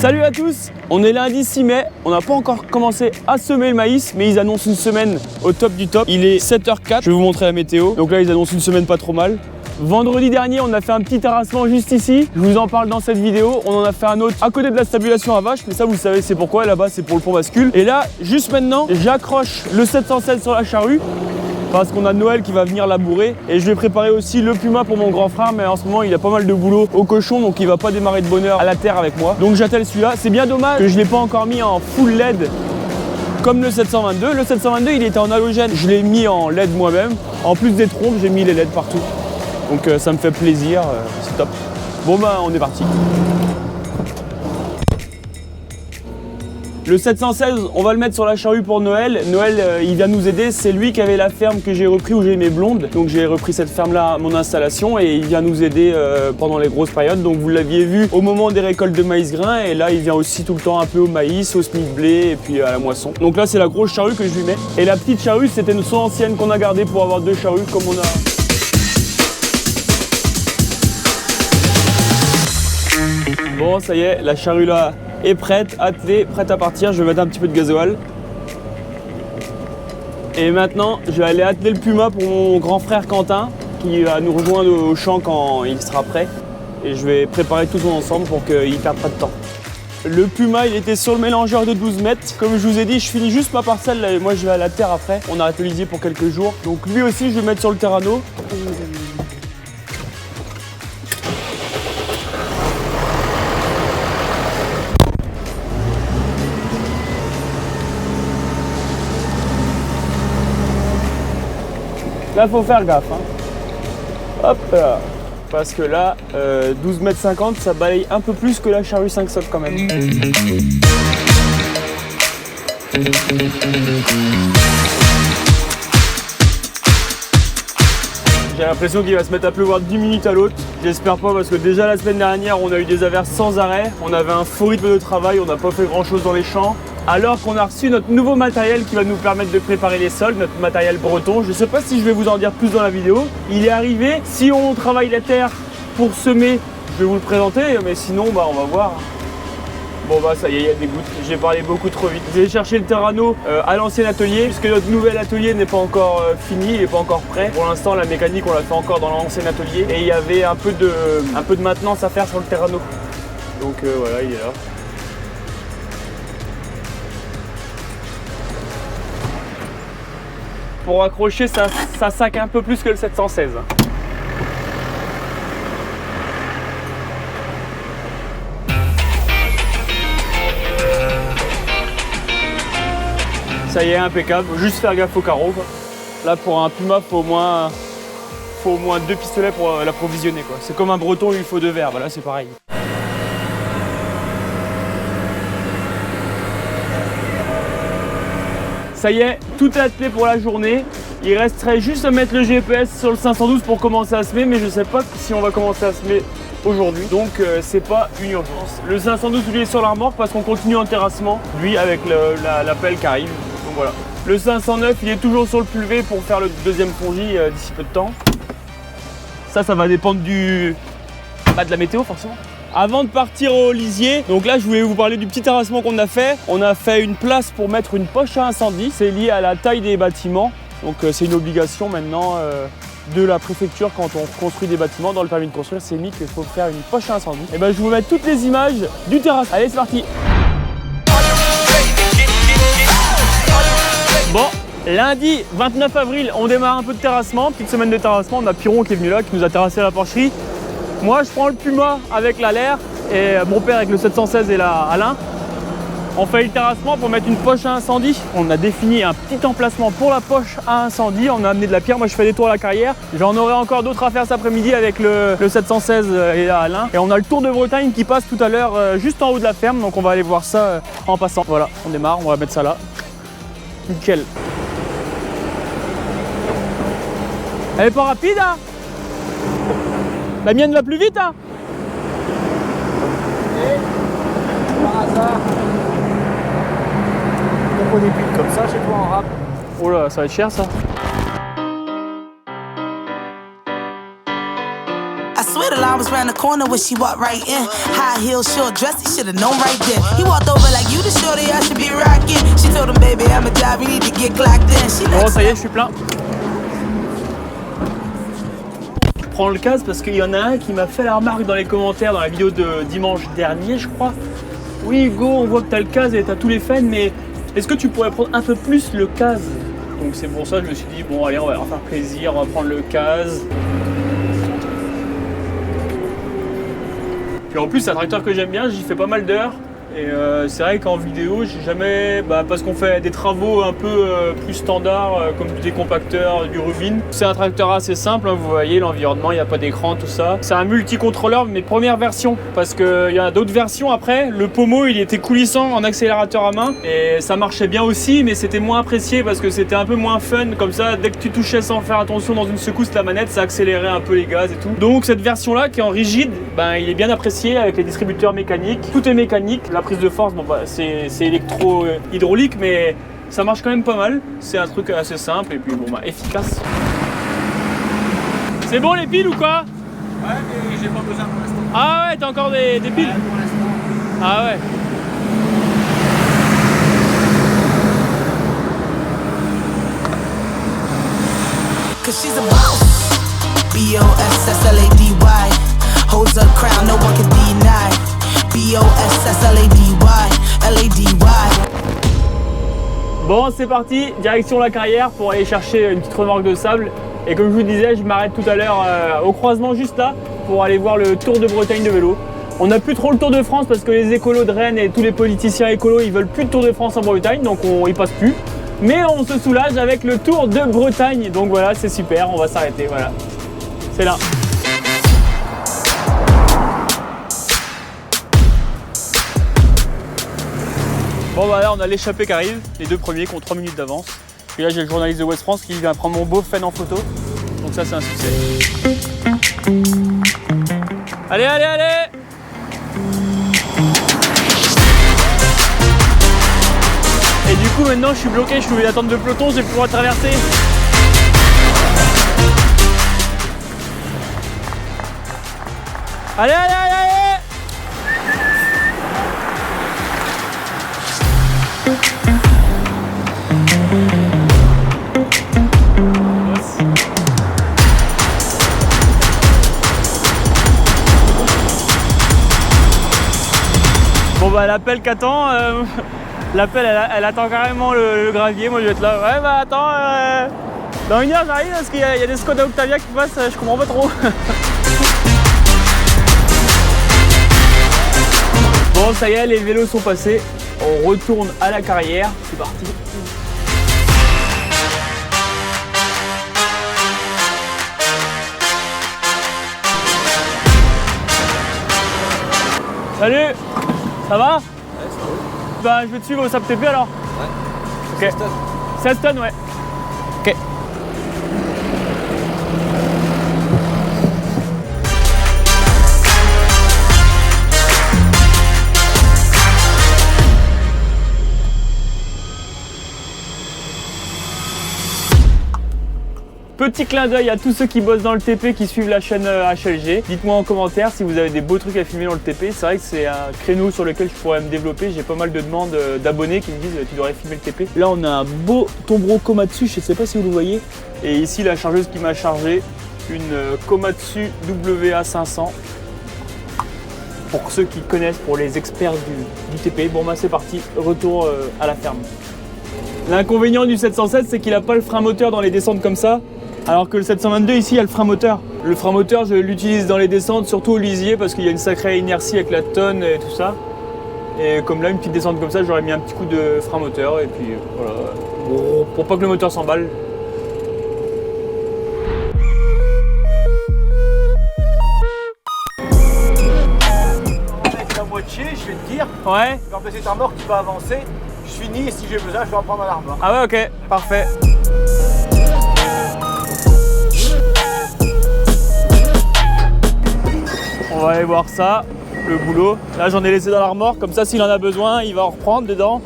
Salut à tous, on est lundi 6 mai, on n'a pas encore commencé à semer le maïs, mais ils annoncent une semaine au top du top. Il est 7h04, je vais vous montrer la météo, donc là ils annoncent une semaine pas trop mal. Vendredi dernier, on a fait un petit terrassement juste ici, je vous en parle dans cette vidéo. On en a fait un autre à côté de la stabulation à vache, mais ça vous savez c'est pourquoi, là-bas c'est pour le pont bascule. Et là, juste maintenant, j'accroche le 716 sur la charrue, parce qu'on a Noël qui va venir labourer. Et je vais préparer aussi le Puma pour mon grand frère, mais en ce moment il a pas mal de boulot au cochon, donc il va pas démarrer de bonne heure à la terre avec moi. Donc j'attelle celui-là. C'est bien dommage que je l'ai pas encore mis en full LED comme le 722. Le 722 il était en halogène, je l'ai mis en LED moi-même. En plus des trompes, j'ai mis les LED partout. Donc ça me fait plaisir, c'est top. Bon ben on est parti. Le 716, on va le mettre sur la charrue pour Noël. Noël, il vient nous aider. C'est lui qui avait la ferme que j'ai repris où j'ai mes blondes. Donc j'ai repris cette ferme-là à mon installation et il vient nous aider pendant les grosses périodes. Donc vous l'aviez vu au moment des récoltes de maïs grain. Et là, il vient aussi tout le temps un peu au maïs, au semis-blé et puis à la moisson. Donc là, c'est la grosse charrue que je lui mets. Et la petite charrue, c'était son ancienne qu'on a gardée pour avoir deux charrues comme on a. Bon, ça y est, la charrue là est prête, attelée, prête à partir. Je vais mettre un petit peu de gasoil. Et maintenant, je vais aller atteler le Puma pour mon grand frère Quentin qui va nous rejoindre au champ quand il sera prêt. Et je vais préparer tout ensemble pour qu'il ne perde pas de temps. Le Puma, il était sur le mélangeur de 12 mètres. Comme je vous ai dit, je finis juste ma parcelle là, et moi je vais à la terre après. On arrête le lisier pour quelques jours. Donc lui aussi, je vais mettre sur le terrano. Là, faut faire gaffe. Hein. Hop là. Parce que là, 12 mètres 50, ça balaye un peu plus que la charrue 5 socs quand même. J'ai l'impression qu'il va se mettre à pleuvoir d'10 minutes à l'autre. J'espère pas parce que déjà la semaine dernière, on a eu des averses sans arrêt. On avait un faux rythme de travail, on n'a pas fait grand chose dans les champs. Alors qu'on a reçu notre nouveau matériel qui va nous permettre de préparer les sols, notre matériel breton. Je ne sais pas si je vais vous en dire plus dans la vidéo. Il est arrivé. Si on travaille la terre pour semer, je vais vous le présenter, mais sinon, bah, on va voir. Bon bah ça y est, il y a des gouttes. J'ai parlé beaucoup trop vite. J'ai cherché le terrano à l'ancien atelier, puisque notre nouvel atelier n'est pas encore fini, il n'est pas encore prêt. Pour l'instant, la mécanique, on l'a fait encore dans l'ancien atelier. Et il y avait un peu de maintenance à faire sur le terrano. Donc voilà, il est là. Pour accrocher, ça sac un peu plus que le 716. Ça y est, impeccable. Juste faire gaffe au carreau, quoi. Là, pour un Puma, faut au moins 2 pistolets pour l'approvisionner. C'est comme un breton, il faut 2 verres. Voilà, c'est pareil. Ça y est, tout est attelé pour la journée. Il resterait juste à mettre le GPS sur le 512 pour commencer à semer, mais je ne sais pas si on va commencer à semer aujourd'hui. Donc c'est pas une urgence. Le 512 lui est sur la remorque parce qu'on continue en terrassement, lui avec la pelle qui arrive. Donc voilà. Le 509 il est toujours sur le pulvé pour faire le deuxième fongi d'ici peu de temps. Ça va dépendre de la météo forcément. Avant de partir au lisier, donc là je voulais vous parler du petit terrassement qu'on a fait. On a fait une place pour mettre une poche à incendie. C'est lié à la taille des bâtiments. Donc c'est une obligation maintenant de la préfecture quand on construit des bâtiments. Dans le permis de construire, c'est mis qu'il faut faire une poche à incendie. Et ben je vais vous mettre toutes les images du terrassement. Allez, c'est parti. Bon, lundi 29 avril, on démarre un peu de terrassement. Petite semaine de terrassement, on a Piron qui est venu là, qui nous a terrassé la porcherie. Moi, je prends le Puma avec la LR et mon père avec le 716 et la Alain. On fait le terrassement pour mettre une poche à incendie. On a défini un petit emplacement pour la poche à incendie. On a amené de la pierre. Moi, je fais des tours à la carrière. J'en aurai encore d'autres à faire cet après-midi avec le 716 et la Alain. Et on a le Tour de Bretagne qui passe tout à l'heure juste en haut de la ferme. Donc, on va aller voir ça en passant. Voilà, on démarre. On va mettre ça là. Nickel. Elle est pas rapide, hein? La mienne va plus vite, hein? Et par hasard, on des piles comme ça chez toi en rap. Oh là, ça va être cher ça. I swear that I was was round the corner when she walked right in. High heels, short dress, he should've known right then. He walked over like you the shorty, I should be rocking. She told him, baby, I'm a job, you need to get clocked in. She Bon, ça y est, je suis plein. Je prends le casque parce qu'il y en a un qui m'a fait la remarque dans les commentaires dans la vidéo de dimanche dernier, je crois. Oui, Hugo, on voit que t'as le casque et t'as tous les fans, mais est-ce que tu pourrais prendre un peu plus le casque? Donc c'est pour ça que je me suis dit, bon allez, on va leur faire plaisir, on va prendre le casque. Puis en plus, c'est un tracteur que j'aime bien, j'y fais pas mal d'heures. Et c'est vrai qu'en vidéo, j'ai jamais... parce qu'on fait des travaux un peu plus standards, comme des compacteurs, du Rubin. C'est un tracteur assez simple, hein, vous voyez l'environnement, il n'y a pas d'écran, tout ça. C'est un multicontrôleur, mes premières versions, parce qu'il y a d'autres versions après. Le pommeau, il était coulissant en accélérateur à main, et ça marchait bien aussi, mais c'était moins apprécié parce que c'était un peu moins fun. Comme ça, dès que tu touchais sans faire attention dans une secousse la manette, ça accélérait un peu les gaz et tout. Donc cette version-là, qui est en rigide, il est bien apprécié avec les distributeurs mécaniques. Tout est mécanique. La prise de force, c'est électro-hydraulique, mais ça marche quand même pas mal. C'est un truc assez simple et puis efficace. C'est bon les piles ou quoi? Ouais, mais j'ai pas besoin pour l'instant. Ah ouais, t'as encore des piles? Ouais, pour l'instant. Ah ouais. Cause she's a boss. B-O-S-S-L-A-D-Y. Holds a crown, no one can deny. B-O-S-S-L-A-D-Y. L-A-D-Y. Bon, c'est parti, direction la carrière pour aller chercher une petite remorque de sable. Et comme je vous disais, je m'arrête tout à l'heure au croisement juste là pour aller voir le Tour de Bretagne de vélo. On n'a plus trop le Tour de France parce que les écolos de Rennes et tous les politiciens écolos, ils veulent plus de Tour de France en Bretagne, donc on y passe plus. Mais on se soulage avec le Tour de Bretagne, donc voilà, c'est super, on va s'arrêter, voilà. C'est là. Bon bah là on a l'échappée qui arrive, les deux premiers qui ont 3 minutes d'avance. Puis là j'ai le journaliste de West France qui vient prendre mon beau fan en photo. Donc ça c'est un succès. Allez, allez, allez! Et du coup maintenant je suis bloqué, je suis obligé d'attendre le peloton, je vais pouvoir traverser. Allez, allez, allez, allez! Bon bah l'appel qu'attend, l'appel elle attend carrément le gravier, moi je vais être là, ouais bah attends, dans une heure j'arrive parce qu'il y a des Skoda Octavia qui passent, je comprends pas trop. Bon ça y est, les vélos sont passés, on retourne à la carrière, c'est parti. Salut! Ça va? Ouais, c'est cool. Bah, je vais te suivre au SAP-TP alors? Ouais. Ok. 16 tonnes. 16 tonnes, ouais. Ok. Petit clin d'œil à tous ceux qui bossent dans le TP, qui suivent la chaîne HLG. Dites-moi en commentaire si vous avez des beaux trucs à filmer dans le TP. C'est vrai que c'est un créneau sur lequel je pourrais me développer. J'ai pas mal de demandes d'abonnés qui me disent tu devrais filmer le TP. Là on a un beau Tombro Komatsu, je sais pas si vous le voyez. Et ici la chargeuse qui m'a chargé, une Komatsu WA500. Pour ceux qui connaissent, pour les experts du TP. Bon bah c'est parti, retour à la ferme. L'inconvénient du 707 c'est qu'il n'a pas le frein moteur dans les descentes comme ça. Alors que le 722 ici il y a le frein moteur. Le frein moteur je l'utilise dans les descentes, surtout au lisier parce qu'il y a une sacrée inertie avec la tonne et tout ça. Et comme là une petite descente comme ça j'aurais mis un petit coup de frein moteur et puis voilà. Pour pas que le moteur s'emballe. Avec la moitié, je vais te dire, Ouais. quand c'est un remorque qui va avancer, je finis et si j'ai besoin je vais en prendre un remorque. Ah ouais ok, parfait. On va aller voir ça, le boulot. Là j'en ai laissé dans la remorque, comme ça s'il en a besoin, il va en reprendre dedans.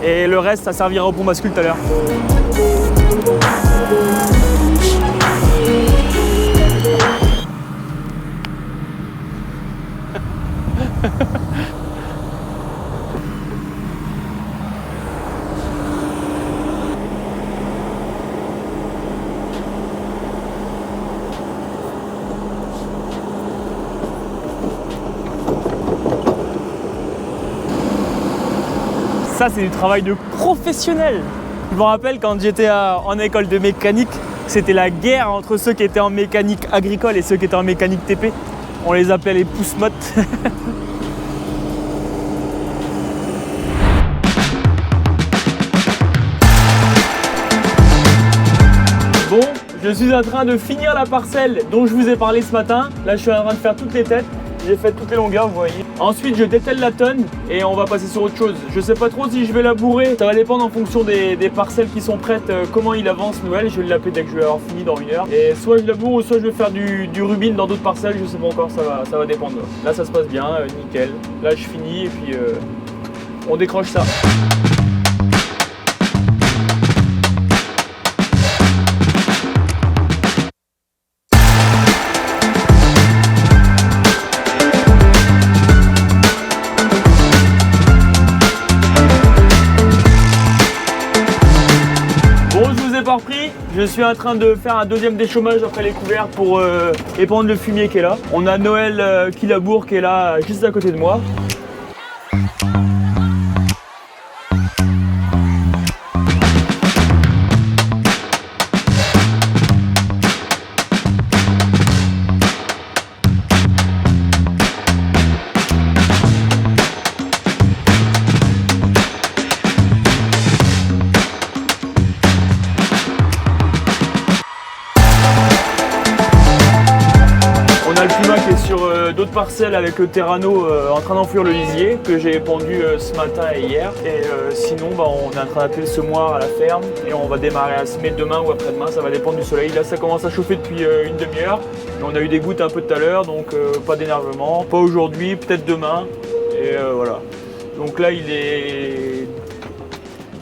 Et le reste, ça servira au pont bascule tout à l'heure. Ça, c'est du travail de professionnel. Je me rappelle quand j'étais en école de mécanique, c'était la guerre entre ceux qui étaient en mécanique agricole et ceux qui étaient en mécanique TP. On les appelait les pousse-mottes. Bon, je suis en train de finir la parcelle dont je vous ai parlé ce matin. Là, je suis en train de faire toutes les têtes. J'ai fait toutes les longueurs, vous voyez. Ensuite, je dételle la tonne et on va passer sur autre chose. Je sais pas trop si je vais labourer. Ça va dépendre en fonction des parcelles qui sont prêtes, comment il avance Noël. Je vais le laper dès que je vais avoir fini dans 1 heure. Et soit je laboure ou soit je vais faire du rubine dans d'autres parcelles. Je sais pas encore, ça va dépendre. Là, ça se passe bien, nickel. Là, je finis et puis on décroche ça. Repris. Je suis en train de faire un deuxième déchômage après les couverts pour épandre le fumier qui est là. On a Noël qui laboure qui est là juste à côté de moi. Sur d'autres parcelles avec le Terrano en train d'enfouir le lisier que j'ai épandu ce matin et hier. Et sinon, on est en train d'appeler le semoir à la ferme et on va démarrer à semer demain ou après-demain. Ça va dépendre du soleil. Là, ça commence à chauffer depuis une demi-heure. On a eu des gouttes un peu tout à l'heure, donc pas d'énervement. Pas aujourd'hui, peut-être demain. Et voilà. Donc là, il est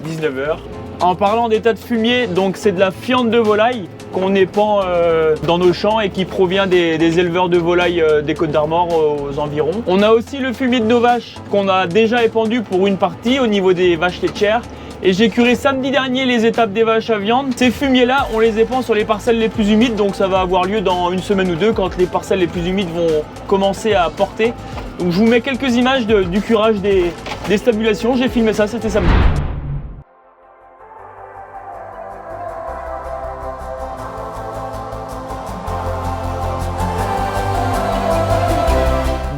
19h. En parlant des tas de fumier, donc c'est de la fiente de volaille qu'on épand dans nos champs et qui provient des éleveurs de volailles des Côtes-d'Armor aux environs. On a aussi le fumier de nos vaches qu'on a déjà épandu pour une partie au niveau des vaches laitières. Et j'ai curé samedi dernier les étapes des vaches à viande. Ces fumiers-là, on les épand sur les parcelles les plus humides, donc ça va avoir lieu dans 1 semaine ou 2 quand les parcelles les plus humides vont commencer à porter. Donc je vous mets quelques images du curage des stabulations. J'ai filmé ça, c'était samedi.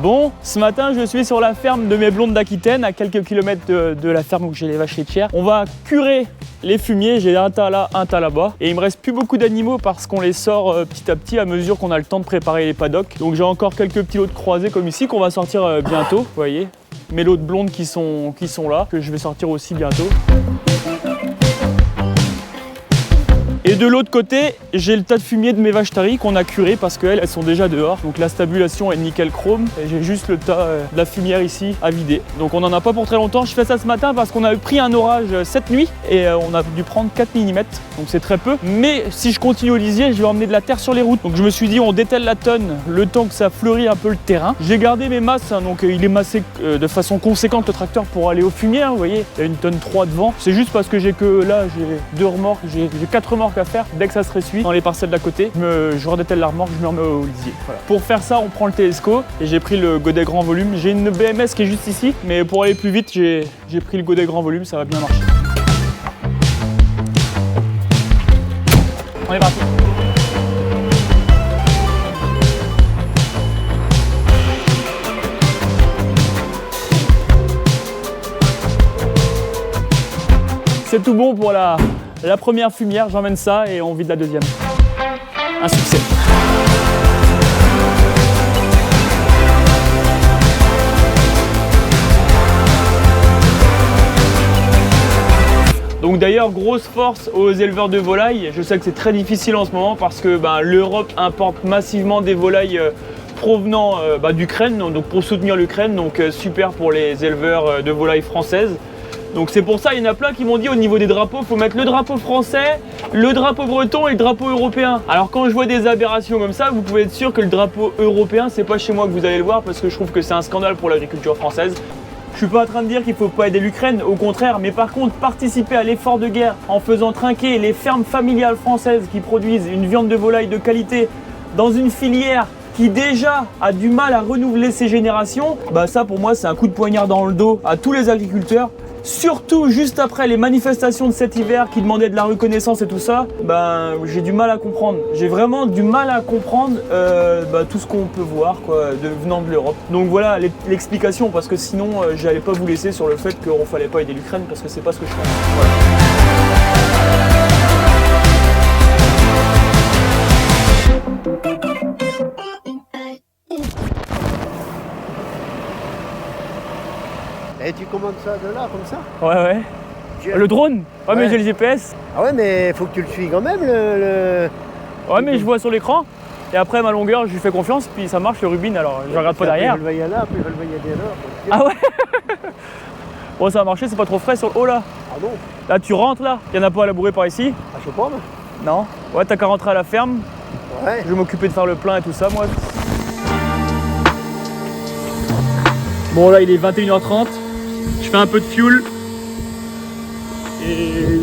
Bon, ce matin, je suis sur la ferme de mes blondes d'Aquitaine, à quelques kilomètres de la ferme où j'ai les vaches laitières. On va curer les fumiers, j'ai un tas là, un tas là-bas. Et il me reste plus beaucoup d'animaux parce qu'on les sort petit à petit à mesure qu'on a le temps de préparer les paddocks. Donc j'ai encore quelques petits lots de croisés comme ici qu'on va sortir bientôt, vous voyez. Mes lots de blondes qui sont là, que je vais sortir aussi bientôt. Et de l'autre côté, j'ai le tas de fumier de mes vaches taries qu'on a curé parce qu'elles sont déjà dehors. Donc la stabulation est nickel chrome et j'ai juste le tas de la fumière ici à vider. Donc on n'en a pas pour très longtemps. Je fais ça ce matin parce qu'on a pris un orage cette nuit et on a dû prendre 4 mm. Donc c'est très peu. Mais si je continue au lisier, je vais emmener de la terre sur les routes. Donc je me suis dit on dételle la tonne le temps que ça fleurit un peu le terrain. J'ai gardé mes masses, hein, donc il est massé de façon conséquente le tracteur pour aller au fumier. Hein, vous voyez, il y a 1 tonne 3 devant. C'est juste parce que j'ai 2 remorques, j'ai 4 remorques à faire. Dès que ça se ressuit dans les parcelles d'à côté, je redételle la remorque, je me remets au lisier. Voilà. Pour faire ça, on prend le Telesco et j'ai pris le godet grand volume. J'ai une BMS qui est juste ici, mais pour aller plus vite, j'ai pris le godet grand volume, ça va bien marcher. On est parti. C'est tout bon pour la première fumière, j'emmène ça et on vide la deuxième. Un succès. Donc d'ailleurs, grosse force aux éleveurs de volailles. Je sais que c'est très difficile en ce moment parce que l'Europe importe massivement des volailles provenant d'Ukraine, donc pour soutenir l'Ukraine, donc super pour les éleveurs de volailles françaises. Donc c'est pour ça, il y en a plein qui m'ont dit au niveau des drapeaux, il faut mettre le drapeau français, le drapeau breton et le drapeau européen. Alors quand je vois des aberrations comme ça, vous pouvez être sûr que le drapeau européen, c'est pas chez moi que vous allez le voir parce que je trouve que c'est un scandale pour l'agriculture française. Je suis pas en train de dire qu'il faut pas aider l'Ukraine, au contraire, mais par contre participer à l'effort de guerre en faisant trinquer les fermes familiales françaises qui produisent une viande de volaille de qualité dans une filière qui déjà a du mal à renouveler ses générations, bah ça pour moi c'est un coup de poignard dans le dos à tous les agriculteurs. Surtout juste après les manifestations de cet hiver qui demandaient de la reconnaissance et tout ça, ben j'ai du mal à comprendre. J'ai vraiment du mal à comprendre tout ce qu'on peut voir quoi, venant de l'Europe. Donc voilà l'explication, parce que sinon j'allais pas vous laisser sur le fait qu'on fallait pas aider l'Ukraine parce que c'est pas ce que je pense. Voilà. Et tu commandes ça de là, comme ça? Ouais. Le drone? Ouais, mais j'ai le GPS. Ah ouais, mais faut que tu le suives quand même, Ouais, mais je vois sur l'écran. Et après, ma longueur, je lui fais confiance, puis ça marche le Rubin, alors je regarde pas derrière. Je le voyais là, puis je le voyais derrière. Ah ouais. Bon, ça a marché, c'est pas trop frais sur le haut là. Ah non? Là, tu rentres là. Il y en a pas à labourer par ici? Ah, je sais pas, moi. Non. Ouais, t'as qu'à rentrer à la ferme. Ouais. Je vais m'occuper de faire le plein et tout ça, moi. Bon, là, il est 21h30. Je fais un peu de fuel. Et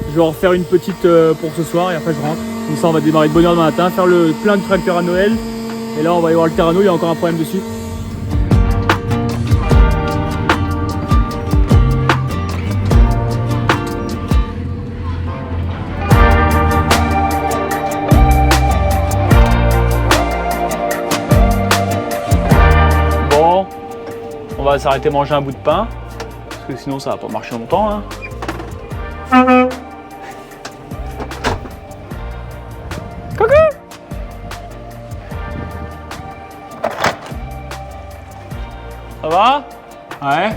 je vais en refaire une petite pour ce soir et après je rentre. Comme ça, on va démarrer de bonne heure demain matin, faire le plein de tracteur à Noël. Et là, on va aller voir le Terrano, il y a encore un problème dessus. Bon, on va s'arrêter manger un bout de pain, parce que sinon ça va pas marcher longtemps. Hein. Coucou! Ça va? Ouais.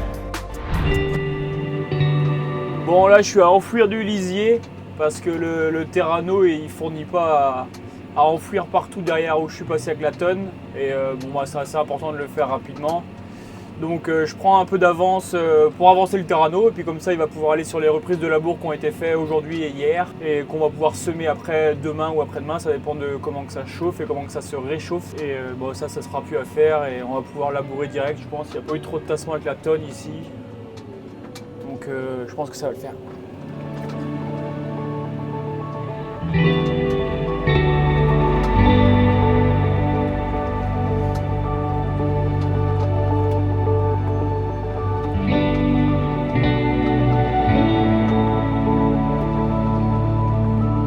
Bon là je suis à enfouir du lisier parce que le Terrano il fournit pas à enfouir partout derrière où je suis passé avec la tonne. Et bon bah c'est assez important de le faire rapidement. Donc je prends un peu d'avance pour avancer le Terrano et puis comme ça il va pouvoir aller sur les reprises de labour qui ont été faites aujourd'hui et hier et qu'on va pouvoir semer après demain ou après-demain, ça dépend de comment que ça chauffe et comment que ça se réchauffe et bon ça sera plus à faire et on va pouvoir labourer direct je pense, il n'y a pas eu trop de tassement avec la tonne ici donc je pense que ça va le faire.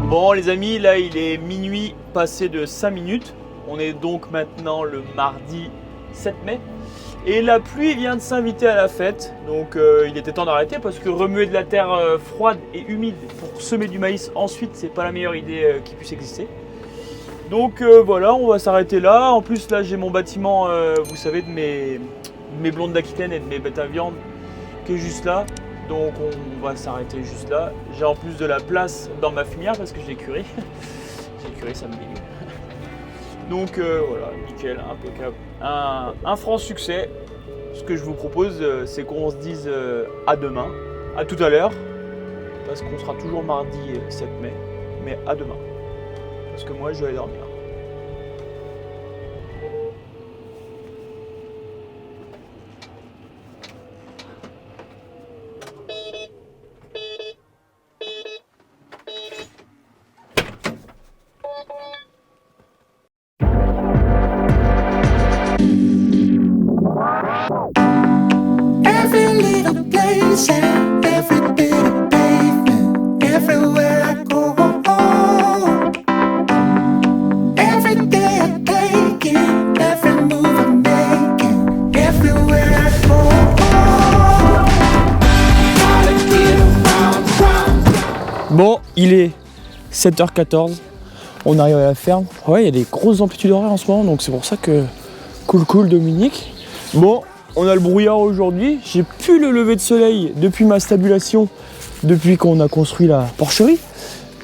Bon les amis, là il est minuit passé de 5 minutes. On est donc maintenant le mardi 7 mai. Et la pluie vient de s'inviter à la fête. Donc il était temps d'arrêter parce que remuer de la terre froide et humide pour semer du maïs ensuite, c'est pas la meilleure idée qui puisse exister. Donc voilà, on va s'arrêter là. En plus là j'ai mon bâtiment, vous savez, de mes blondes d'Aquitaine et de mes bêtes à viande qui est juste là. Donc on va s'arrêter juste là. J'ai en plus de la place dans ma fumière parce que j'ai curé. J'ai curé, ça me dégoûte. Donc voilà, nickel, impeccable. Un franc succès. Ce que je vous propose, c'est qu'on se dise à demain, à tout à l'heure, parce qu'on sera toujours mardi 7 mai, mais à demain. Parce que moi je vais aller dormir. Every little place and every bit of pavement, everywhere I go. Every day I take it, every move I make it, everywhere I go. Bon, il est 7h14. On arrive à la ferme. Ouais, il y a des grosses amplitudes horaires en ce moment, donc c'est pour ça que cool Dominique. Bon, on a le brouillard aujourd'hui. J'ai plus le lever de soleil depuis ma stabulation, depuis qu'on a construit la porcherie.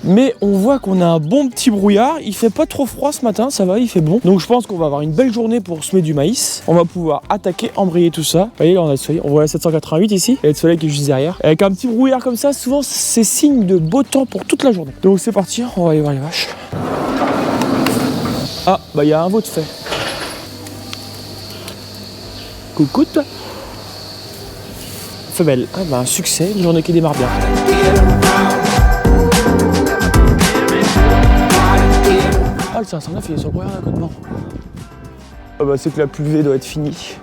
Mais on voit qu'on a un bon petit brouillard. Il fait pas trop froid ce matin, ça va, il fait bon. Donc je pense qu'on va avoir une belle journée pour semer du maïs. On va pouvoir attaquer, embrayer tout ça. Vous voyez, là on a le soleil. On voit la 788 ici. Et le soleil qui est juste derrière. Avec un petit brouillard comme ça, souvent c'est signe de beau temps pour toute la journée. Donc c'est parti, on va aller voir les vaches. Ah, bah il y a un veau de fait. Coucou toi. Femelle. Ah bah un succès, une journée qui démarre bien. Ah le 509 il est sur le brouillard d'accotement. Ah bah c'est que la pluie doit être finie.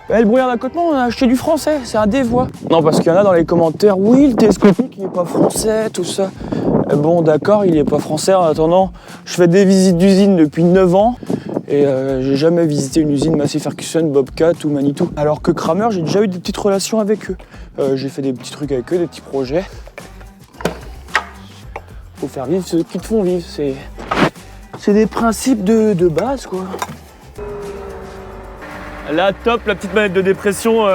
Ouais, le brouillard d'accotement on a acheté du français, c'est un dévoi. Non parce qu'il y en a dans les commentaires, oui le télescopique il est pas français, tout ça. Bon d'accord il est pas français, en attendant je fais des visites d'usine depuis 9 ans. Et j'ai jamais visité une usine Massey Ferguson, Bobcat ou Manitou. Alors que Kramer, j'ai déjà eu des petites relations avec eux. J'ai fait des petits trucs avec eux, des petits projets. Faut faire vivre ceux qui te font vivre. C'est des principes de base, quoi. Là, top, la petite manette de dépression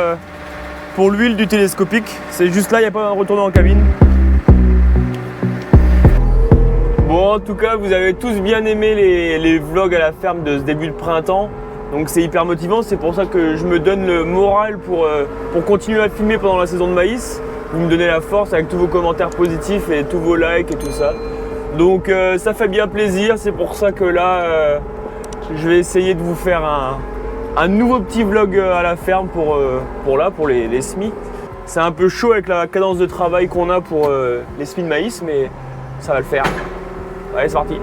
pour l'huile du télescopique. C'est juste là, il n'y a pas de retourner en cabine. Bon, en tout cas, vous avez tous bien aimé les vlogs à la ferme de ce début de printemps. Donc c'est hyper motivant, c'est pour ça que je me donne le moral pour continuer à filmer pendant la saison de maïs. Vous me donnez la force avec tous vos commentaires positifs et tous vos likes et tout ça. Donc ça fait bien plaisir, c'est pour ça que là, je vais essayer de vous faire un nouveau petit vlog à la ferme pour les semis. C'est un peu chaud avec la cadence de travail qu'on a pour les semis de maïs, mais ça va le faire. Allez, c'est parti.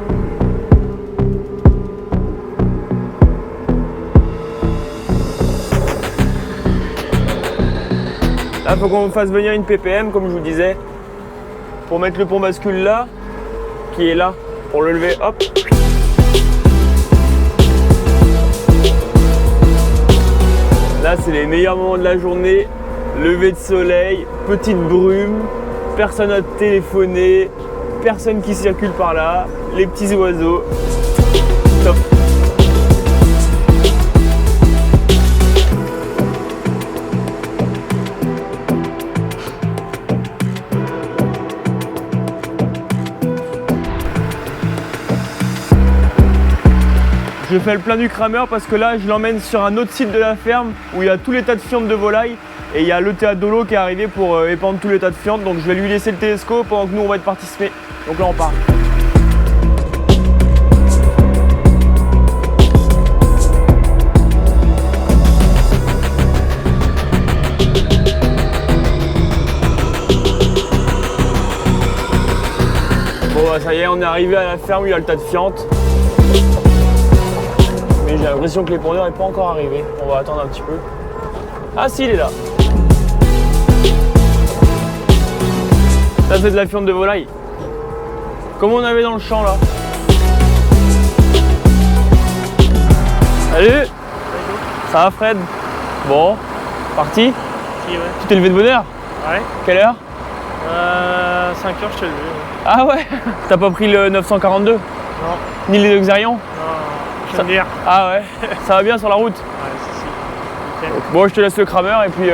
Là, il faut qu'on fasse venir une PPM, comme je vous disais, pour mettre le pont bascule là, qui est là, pour le lever, hop. Là, c'est les meilleurs moments de la journée. Lever de soleil, petite brume, personne à téléphoner, personne qui circule par là, les petits oiseaux. Top. Je fais le plein du Kramer parce que là je l'emmène sur un autre site de la ferme où il y a tous les tas de fientes de volailles et il y a l'ETA Dolo qui est arrivé pour épandre tous les tas de fientes, donc je vais lui laisser le télescope pendant que nous on va être participés. Donc là on part. Bon bah ça y est, on est arrivé à la ferme où il y a le tas de fientes. Mais j'ai l'impression que l'épandeur n'est pas encore arrivé. On va attendre un petit peu. Ah si, il est là. Ça c'est de la fiente de volaille. Comme on avait dans le champ là. Salut. Ça va Fred? Bon, parti? Si, ouais. Tu t'es levé de bonne heure? Ouais. Quelle heure? 5 heures, je t'ai levé. Ouais. Ah ouais. T'as pas pris le 942? Non. Ni les Xarion? Non, je vais dire. Ah ouais. Ça va bien sur la route? Ouais, si. Bon, je te laisse le Kramer et puis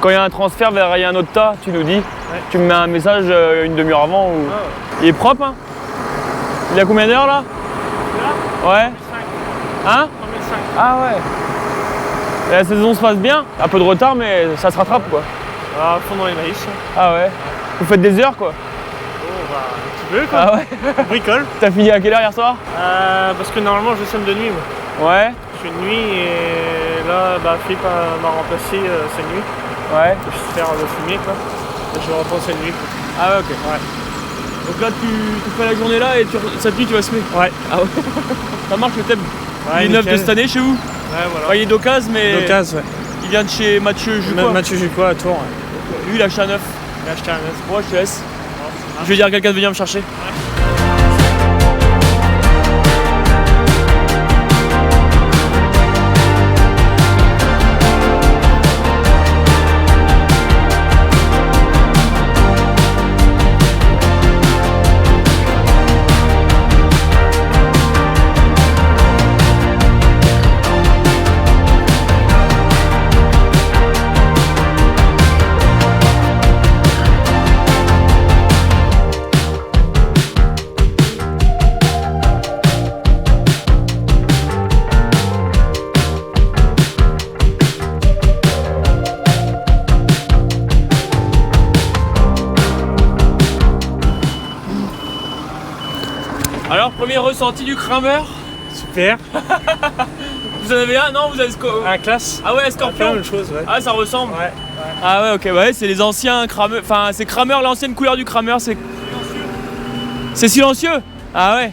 quand il y a un transfert vers un autre tas, tu nous dis. Ouais. Tu me mets un message une demi-heure avant. Ou... Ah ouais. Il est propre, hein? Il a combien d'heures là? Là? Ouais. 3005. Hein? 3005. Ah ouais. Et la saison se passe bien? Un peu de retard, mais ça se rattrape quoi. À fond dans les maïs. Ah ouais. Vous faites des heures quoi? Oh bah un petit peu quoi. Ah ouais. On bricole. T'as fini à quelle heure hier soir? Parce que normalement je sème de nuit moi. Ouais. Je fais de nuit et là bah Philippe m'a remplacé cette nuit. Ouais. Je vais faire le fumier quoi. Et je vais reprendre cette nuit quoi. Ah ouais ok. Ouais. Donc là tu fais la journée là et cette nuit tu vas semer? Ouais. Ah ouais. Ça marche le thème? Ouais, il est neuf de cette année chez vous? Ouais voilà. Ouais, il est d'occasion mais. D'occasion ouais. Il vient de chez Mathieu Jucois. Mathieu Jucois à Tours. Ouais. Lui il a acheté un neuf. Il a acheté un neuf. Moi je te laisse. Ouais, je vais dire à quelqu'un de venir me chercher. Ouais. Premier ressenti du crameur. Super. Vous en avez un? Non, vous avez Un classe. Ah ouais, Scorpion. Même chose, ouais. Ah, ça ressemble. Ouais. Ah ouais, ok, ouais, c'est les anciens crameurs. Enfin, c'est crameur, l'ancienne couleur du crameur, c'est. C'est silencieux. Ah ouais.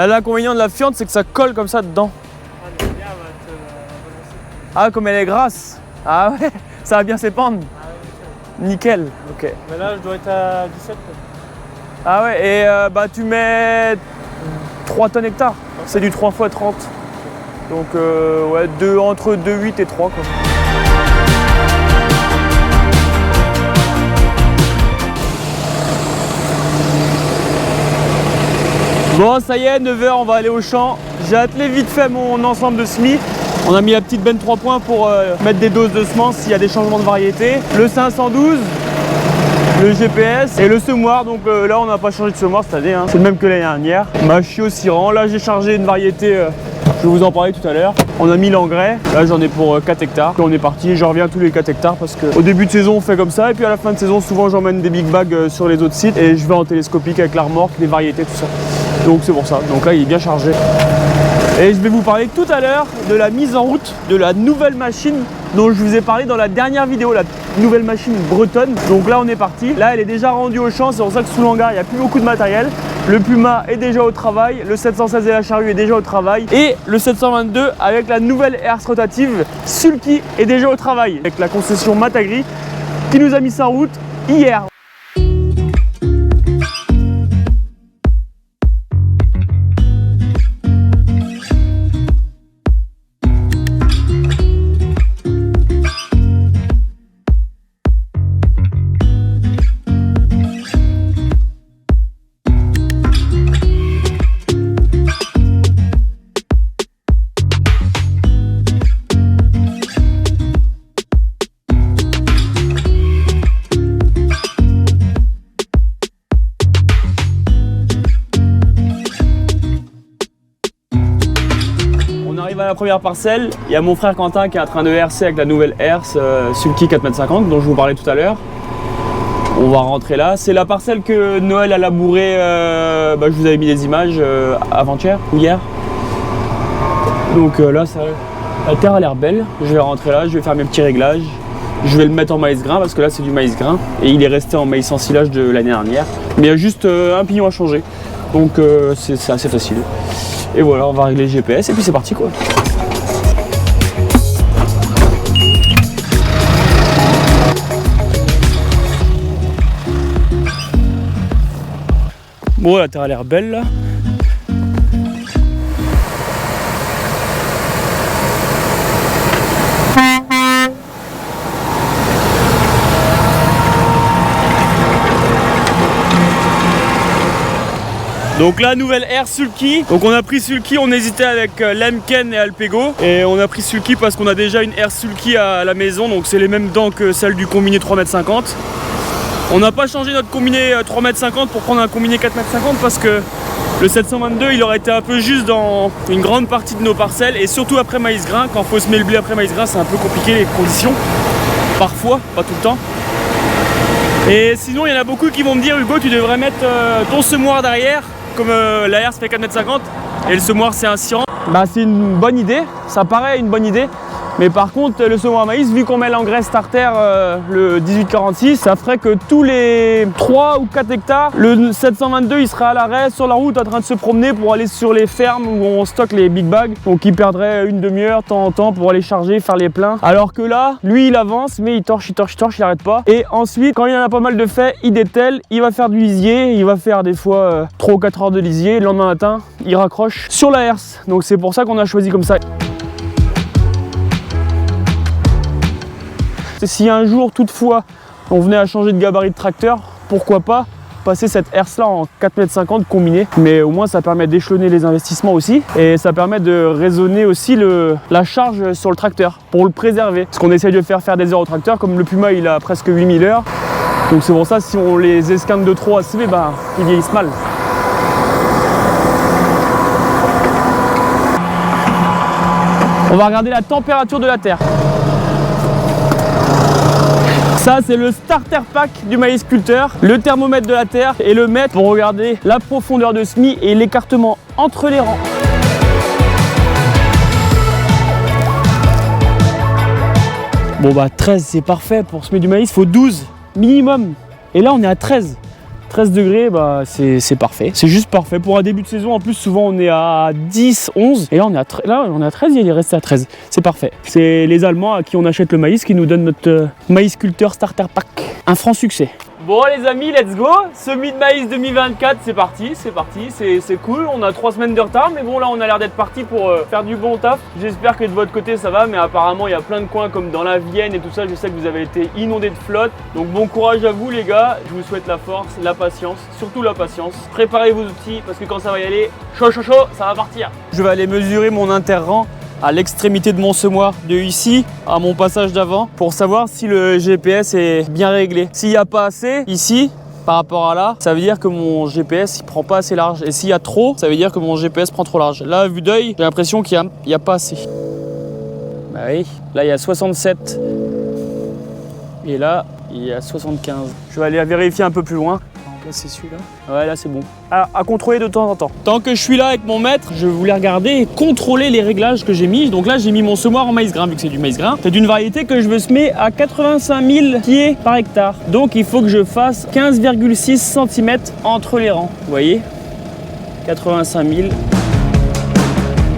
L'inconvénient de la fiente, c'est que ça colle comme ça dedans. Ah, comme elle est grasse. Ah ouais, ça va bien s'épandre. Nickel, ok. Mais là, je dois être à 17. Ah ouais, et bah tu mets 3 tonnes hectares. C'est du 3 x 30. Donc ouais, entre 2,8 et 3 quoi. Bon, ça y est, 9h, on va aller au champ. J'ai attelé vite fait mon ensemble de semis. On a mis la petite benne 3 points pour mettre des doses de semences s'il y a des changements de variété. Le 512, le GPS et le semoir. Donc là, on n'a pas changé de semoir cette année, hein. C'est le même que l'année dernière. Machio Siran. Là, j'ai chargé une variété, je vais vous en parler tout à l'heure. On a mis l'engrais. Là, j'en ai pour 4 hectares. Puis on est parti. Je reviens tous les 4 hectares parce qu'au début de saison, on fait comme ça. Et puis à la fin de saison, souvent, j'emmène des big bags sur les autres sites. Et je vais en télescopique avec la remorque, les variétés, tout ça. Donc c'est pour ça. Donc là, il est bien chargé. Et je vais vous parler tout à l'heure de la mise en route de la nouvelle machine dont je vous ai parlé dans la dernière vidéo, la nouvelle machine bretonne. Donc là, on est parti. Là, elle est déjà rendue au champ. C'est pour ça que sous l'hangar, il n'y a plus beaucoup de matériel. Le Puma est déjà au travail. Le 716 et la charrue est déjà au travail. Et le 722 avec la nouvelle herse rotative Sulky est déjà au travail. Avec la concession Matagri qui nous a mis ça en route hier. À la première parcelle, il y a mon frère Quentin qui est en train de hercer avec la nouvelle herse Sulky 4,50 m dont je vous parlais tout à l'heure. On va rentrer là. C'est la parcelle que Noël a labourée, je vous avais mis des images avant-hier ou hier. Donc là, la terre a l'air belle. Je vais rentrer là, je vais faire mes petits réglages. Je vais le mettre en maïs grain parce que là c'est du maïs grain et il est resté en maïs sans silage de l'année dernière. Mais il y a juste un pignon à changer. Donc c'est assez facile. Et voilà, on va régler le GPS et puis c'est parti quoi. Bon, la terre a l'air belle là. Donc la nouvelle herse Sulky. Donc on a pris Sulky, on hésitait avec Lemken et Alpego. Et on a pris Sulky parce qu'on a déjà une herse Sulky à la maison. Donc c'est les mêmes dents que celle du combiné 3,50 m. On n'a pas changé notre combiné 3,50 m pour prendre un combiné 4,50 m parce que le 722 il aurait été un peu juste dans une grande partie de nos parcelles. Et surtout après maïs grain, quand il faut semer le blé après maïs grain, c'est un peu compliqué les conditions. Parfois, pas tout le temps. Et sinon il y en a beaucoup qui vont me dire Hugo, tu devrais mettre ton semoir derrière. Comme la herse fait 4,50 m et le semoir c'est un Siran. Bah c'est une bonne idée, ça paraît une bonne idée. Mais par contre le semoir à maïs, vu qu'on met l'engrais starter le 1846, ça ferait que tous les 3 ou 4 hectares, le 722 il serait à l'arrêt sur la route en train de se promener pour aller sur les fermes où on stocke les big bags. Donc il perdrait une demi-heure de temps en temps pour aller charger, faire les pleins. Alors que là, lui il avance mais il torche, il arrête pas. Et ensuite quand il y en a pas mal de faits, il dételle, il va faire du lisier, il va faire des fois 3 ou 4 heures de lisier. Le lendemain matin, il raccroche sur la herse. Donc c'est pour ça qu'on a choisi comme ça. Si un jour, toutefois, on venait à changer de gabarit de tracteur, pourquoi pas passer cette herse-là en 4,50 m combinée. Mais au moins, ça permet d'échelonner les investissements aussi. Et ça permet de raisonner aussi la charge sur le tracteur pour le préserver. Parce qu'on essaie de faire des heures au tracteur. Comme le Puma, il a presque 8000 heures. Donc c'est pour ça, si on les esquinte de trop à CV, bah, ils vieillissent mal. On va regarder la température de la terre. Ça, c'est le starter pack du maïsculteur, le thermomètre de la terre et le mètre pour regarder la profondeur de semis et l'écartement entre les rangs. Bon bah 13 c'est parfait pour semer du maïs, il faut 12 minimum. Et là on est à 13. 13 degrés, bah c'est parfait. C'est juste parfait pour un début de saison. En plus, souvent on est à 10, 11. Et là on est à 13, il est resté à 13. C'est parfait. C'est les Allemands à qui on achète le maïs qui nous donnent notre maïsculteur starter pack. Un franc succès. Bon les amis, let's go. Semis de maïs 2024, c'est parti, c'est cool. On a 3 semaines de retard, mais bon là on a l'air d'être parti pour faire du bon taf. J'espère que de votre côté ça va, mais apparemment il y a plein de coins comme dans la Vienne et tout ça. Je sais que vous avez été inondés de flotte. Donc bon courage à vous les gars. Je vous souhaite la force, la patience, surtout la patience. Préparez vos outils parce que quand ça va y aller, chaud, ça va partir. Je vais aller mesurer mon interrang à l'extrémité de mon semoir, de ici à mon passage d'avant, pour savoir si le GPS est bien réglé. S'il n'y a pas assez ici par rapport à là, ça veut dire que mon GPS il prend pas assez large, et s'il y a trop, ça veut dire que mon GPS prend trop large. Là, à vue d'œil, j'ai l'impression qu'il n'y a pas assez. Bah oui, là il y a 67 et là il y a 75. Je vais aller vérifier un peu plus loin. Là c'est celui-là. Ouais, là c'est bon. À contrôler de temps en temps. Tant que je suis là avec mon mètre, je voulais regarder et contrôler les réglages que j'ai mis. Donc là j'ai mis mon semoir en maïs grain, vu que c'est du maïs grain. C'est d'une variété que je veux semer à 85 000 pieds par hectare. Donc il faut que je fasse 15,6 cm entre les rangs. Vous voyez, 85 000.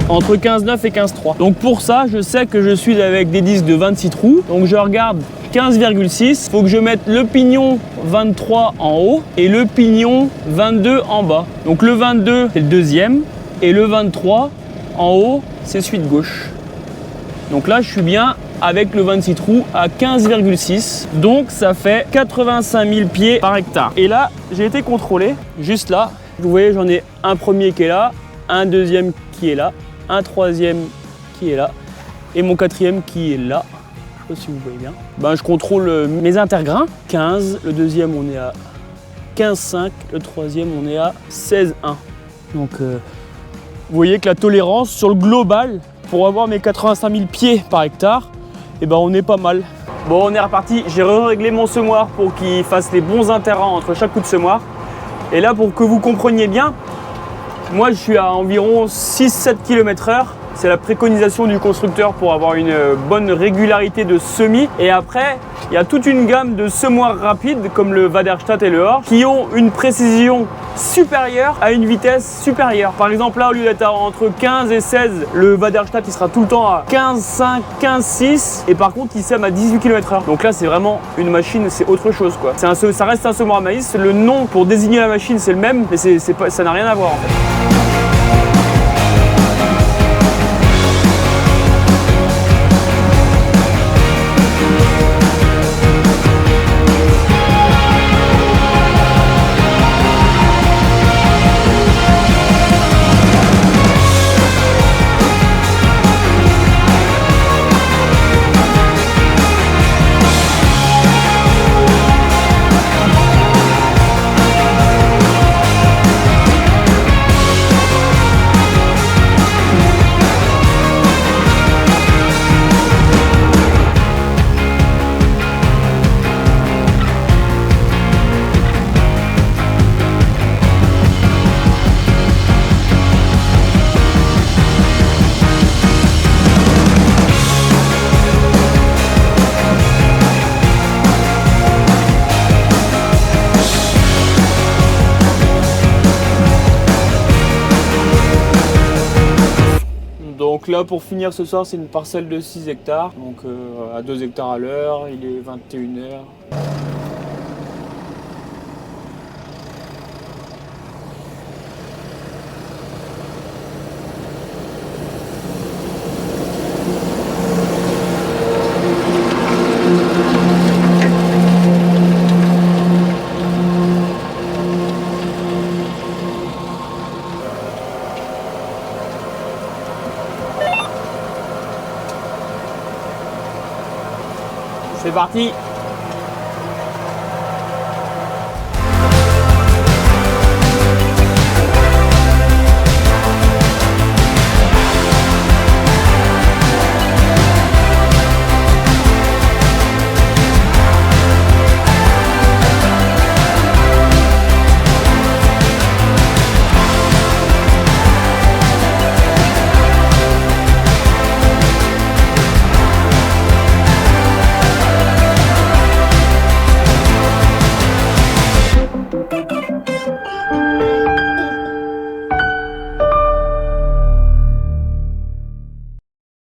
Entre 15,9 et 15,3. Donc pour ça, je sais que je suis avec des disques de 26 trous. Donc je regarde 15,6. Il faut que je mette le pignon 23 en haut et le pignon 22 en bas. Donc le 22, c'est le deuxième. Et le 23 en haut, c'est celui de gauche. Donc là, je suis bien avec le 26 trous à 15,6. Donc ça fait 85 000 pieds par hectare. Et là, j'ai été contrôlé. Juste là, vous voyez, j'en ai un premier qui est là, un deuxième qui est là, un troisième qui est là et mon quatrième qui est là. Je sais pas si vous voyez bien. Ben, je contrôle mes intergrains. 15, le deuxième on est à 15,5, le troisième on est à 16,1. Donc vous voyez que la tolérance sur le global pour avoir mes 85 000 pieds par hectare, et ben on est pas mal. Bon, on est reparti. J'ai réglé mon semoir pour qu'il fasse les bons interrangs entre chaque coup de semoir. Et là, pour que vous compreniez bien, moi je suis à environ 6-7 km/h. C'est la préconisation du constructeur pour avoir une bonne régularité de semis. Et après, il y a toute une gamme de semoirs rapides comme le Waderstadt et le Horsch qui ont une précision supérieure à une vitesse supérieure. Par exemple, là, au lieu d'être entre 15 et 16, le Waderstadt il sera tout le temps à 15,5, 15,6 et par contre il sème à 18 km/h. Donc là, c'est vraiment une machine, c'est autre chose quoi. Ça reste un semoir à maïs. Le nom pour désigner la machine, c'est le même, mais ça n'a rien à voir en fait. Donc là, pour finir ce soir, c'est une parcelle de 6 hectares, donc à 2 hectares à l'heure, il est 21h. C'est parti.